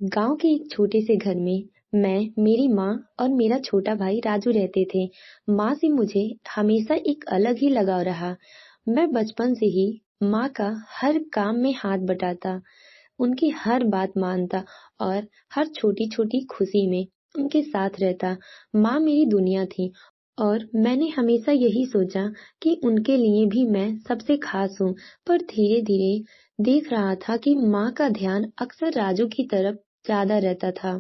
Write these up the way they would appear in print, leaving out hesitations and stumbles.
गांव के एक छोटे से घर में मैं, मेरी माँ और मेरा छोटा भाई राजू रहते थे। माँ से मुझे हमेशा एक अलग ही लगाव रहा। मैं बचपन से ही माँ का हर काम में हाथ बटाता, उनकी हर बात मानता और हर छोटी छोटी खुशी में उनके साथ रहता। माँ मेरी दुनिया थी और मैंने हमेशा यही सोचा कि उनके लिए भी मैं सबसे खास हूँ। पर धीरे धीरे देख रहा था कि माँ का ध्यान अक्सर राजू की तरफ ज्यादा रहता था।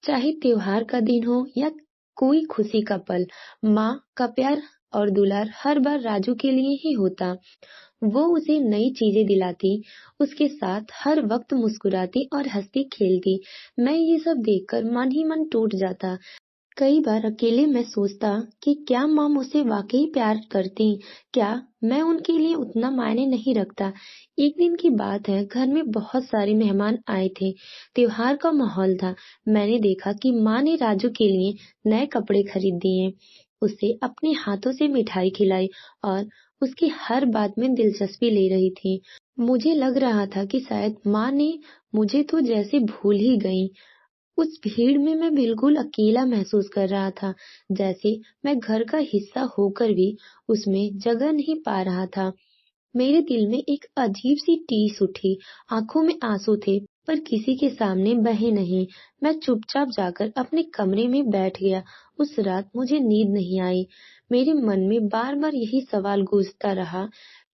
चाहे त्योहार का दिन हो या कोई खुशी का पल, माँ का प्यार और दुलार हर बार राजू के लिए ही होता। वो उसे नई चीजें दिलाती, उसके साथ हर वक्त मुस्कुराती और हंसती खेलती। मैं ये सब देखकर मन ही मन टूट जाता। कई बार अकेले मैं सोचता कि क्या माँ मुझसे वाकई प्यार करती, क्या मैं उनके लिए उतना मायने नहीं रखता। एक दिन की बात है, घर में बहुत सारे मेहमान आए थे। त्योहार का माहौल था। मैंने देखा कि माँ ने राजू के लिए नए कपड़े खरीद दिए, उसे अपने हाथों से मिठाई खिलाई और उसकी हर बात में दिलचस्पी ले रही थी। मुझे लग रहा था कि शायद माँ ने मुझे तो जैसे भूल ही गई। उस भीड़ में मैं बिल्कुल अकेला महसूस कर रहा था, जैसे मैं घर का हिस्सा होकर भी उसमें जगह नहीं पा रहा था। मेरे दिल में एक अजीब सी टीस उठी, आंखों में आंसू थे, पर किसी के सामने बहे नहीं। मैं चुपचाप जाकर अपने कमरे में बैठ गया। उस रात मुझे नींद नहीं आई। मेरे मन में बार बार यही सवाल गूंजता रहा,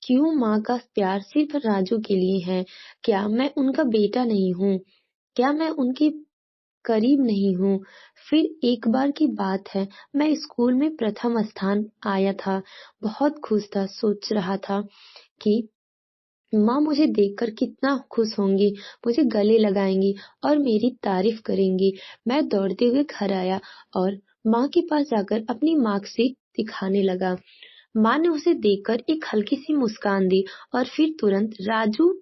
क्यों माँ का प्यार सिर्फ राजू के लिए है? क्या मैं उनका बेटा नहीं हूँ? क्या मैं उनके करीब नहीं हूँ? फिर एक बार की बात है, मैं स्कूल में प्रथम स्थान आया था। बहुत खुश था, सोच रहा था कि माँ मुझे देखकर कितना खुश होंगी, मुझे गले लगाएंगी और मेरी तारीफ करेंगी। मैं दौड़ते हुए घर आया और माँ के पास जाकर अपनी मार्कशीट दिखाने लगा। माँ ने उसे देखकर एक हल्की सी मुस्कान दी और फिर तुरंत राजू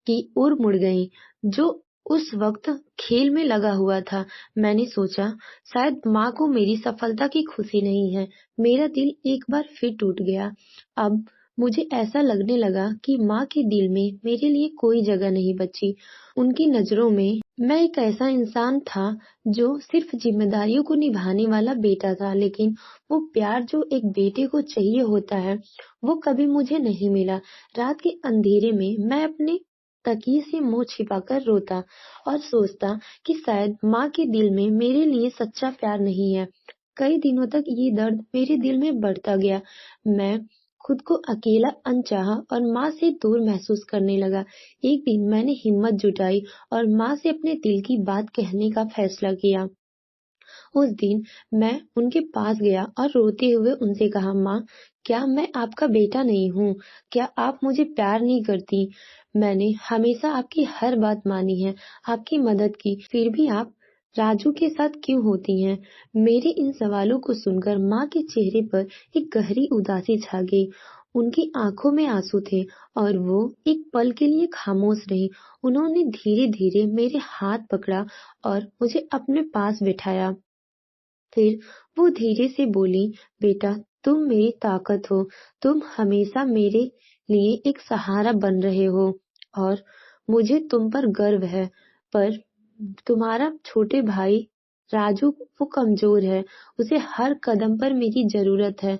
की ओर मुड़ गईं, जो उस वक्त खेल में लगा हुआ था। मैंने सोचा, शायद माँ को मेरी सफलता की खुशी नहीं है। मेरा दिल एक बार फिर टूट गया। अब मुझे ऐसा लगने लगा कि माँ के दिल में मेरे लिए कोई जगह नहीं बची। उनकी नजरों में मैं एक ऐसा इंसान था जो सिर्फ जिम्मेदारियों को निभाने वाला बेटा था, लेकिन वो प्यार जो एक बेटे को चाहिए होता है, वो कभी मुझे नहीं मिला। रात के अंधेरे में मैं अपने तकिए से मुंह छिपाकर रोता और सोचता कि शायद माँ के दिल में मेरे लिए सच्चा प्यार नहीं है। कई दिनों तक ये दर्द मेरे दिल में बढ़ता गया। मैं खुद को अकेला, अनचाहा और माँ से दूर महसूस करने लगा। एक दिन मैंने हिम्मत जुटाई और माँ से अपने दिल की बात कहने का फैसला किया। उस दिन मैं उनके पास गया और रोते हुए उनसे कहा, माँ, क्या मैं आपका बेटा नहीं हूँ? क्या आप मुझे प्यार नहीं करती? मैंने हमेशा आपकी हर बात मानी है, आपकी मदद की, फिर भी आप राजू के साथ क्यों होती हैं? मेरे इन सवालों को सुनकर माँ के चेहरे पर एक गहरी उदासी छा गई। उनकी आंखों में आंसू थे और वो एक पल के लिए खामोश रही। उन्होंने धीरे धीरे मेरे हाथ पकड़ा और मुझे अपने पास बिठाया। फिर वो धीरे से बोली, बेटा, तुम मेरी ताकत हो, तुम हमेशा मेरे लिए एक सहारा बन रहे हो और मुझे तुम पर गर्व है। पर तुम्हारा छोटे भाई राजू, वो कमजोर है, उसे हर कदम पर मेरी जरूरत है।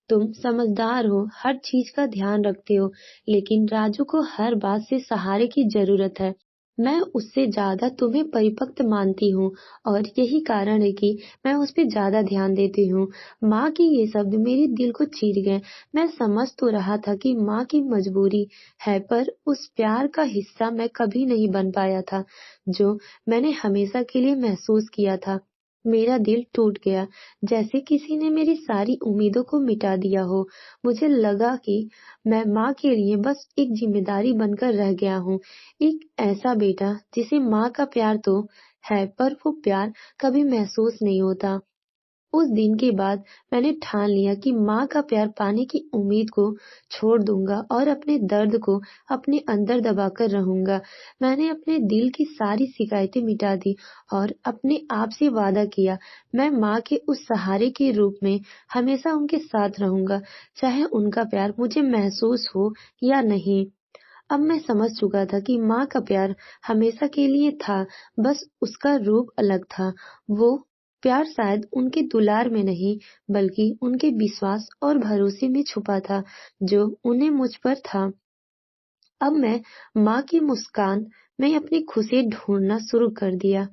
तुम समझदार हो, हर चीज का ध्यान रखते हो, लेकिन राजू को हर बात से सहारे की जरूरत है। मैं उससे ज्यादा तुम्हें परिपक्व मानती हूँ और यही कारण है कि मैं उस पे ज्यादा ध्यान देती हूँ। माँ के ये शब्द मेरे दिल को चीर गए। मैं समझ तो रहा था कि माँ की मजबूरी है, पर उस प्यार का हिस्सा मैं कभी नहीं बन पाया था जो मैंने हमेशा के लिए महसूस किया था। मेरा दिल टूट गया, जैसे किसी ने मेरी सारी उम्मीदों को मिटा दिया हो। मुझे लगा कि मैं माँ के लिए बस एक जिम्मेदारी बनकर रह गया हूँ, एक ऐसा बेटा जिसे माँ का प्यार तो है, पर वो प्यार कभी महसूस नहीं होता। उस दिन के बाद मैंने ठान लिया कि माँ का प्यार पाने की उम्मीद को छोड़ दूंगा और अपने दर्द को अपने अंदर दबाकर रहूंगा। मैंने अपने दिल की सारी शिकायतें मिटा दी और अपने आप से वादा किया, मैं माँ के उस सहारे के रूप में हमेशा उनके साथ रहूंगा, चाहे उनका प्यार मुझे महसूस हो या नहीं। अब मैं समझ चुका था कि माँ का प्यार हमेशा के लिए था, बस उसका रूप अलग था। वो प्यार शायद उनके दुलार में नहीं, बल्कि उनके विश्वास और भरोसे में छुपा था, जो उन्हें मुझ पर था। अब मैं माँ की मुस्कान में अपनी खुशी ढूंढना शुरू कर दिया।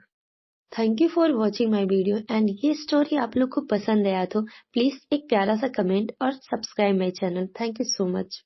Thank you for watching my video and ये स्टोरी आप लोग को पसंद आया तो प्लीज एक प्यारा सा कमेंट और subscribe my channel. Thank you so much.